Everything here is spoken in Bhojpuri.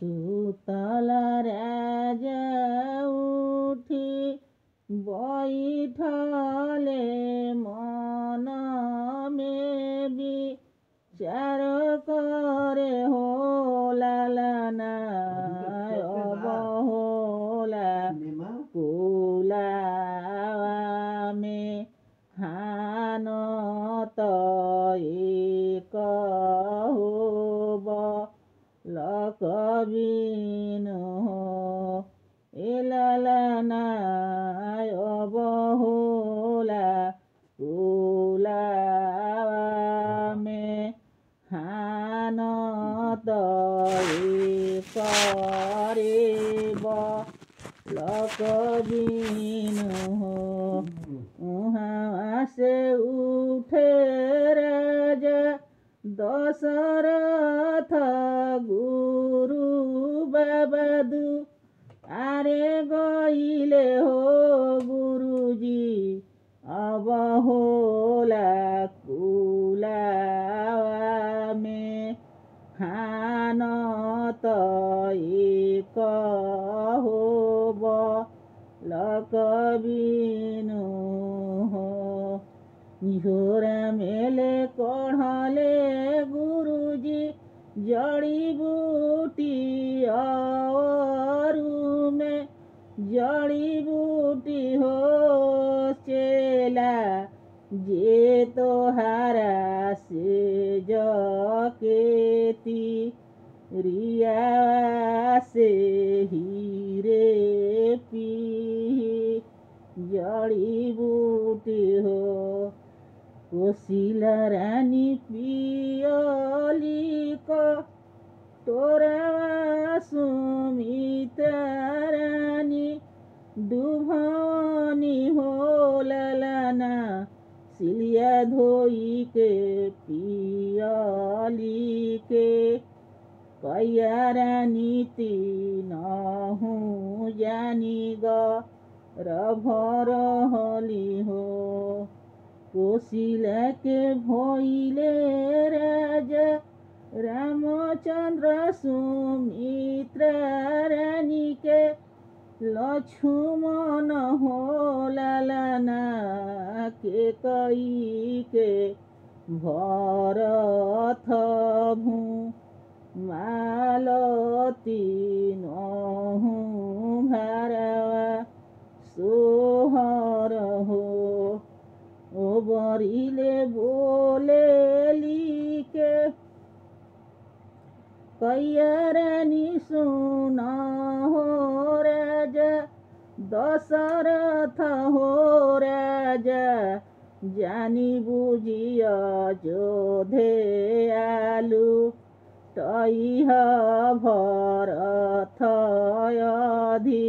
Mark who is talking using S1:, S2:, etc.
S1: सुतल राजा उठी बैठले मन में विचार करे हो लालना अब होला कुलावा में हान त एक होब लकबिन हो ए लालना अब होला कुलावा में हान त एक रेब लकबिन हो उहाँ से उठे राजा दशरथ गुरु बाबा आरे गइले हो गुरुजी अब होला कुलावा में हान त एक होब लकबिन हो झोरा मेले कढ़ले गुरुजी जड़ी बूटी और में जड़ी बूटी हो चेला जे तोहारा से जकेती रिया से हीरे पी जड़ी बूटी हो कोशिला रानी पियली को तोरा सुमित्रा रानी दुभनी हो लालना सिलिया धोई के पियली के कैया रानी तीनहु जानी रभरहली हो कोशिला के भइले राजा रामचंद्र सुमित्रा रानी के लक्ष्मण हो लालना के कई के भरत भू मालती नहु भारवा सोहर हो ओ बरिले बोले लिके कैया रानी सुन हो राजा दशरथ हो राजा जानी बुझिया जोधे आलू तैह भरत अधि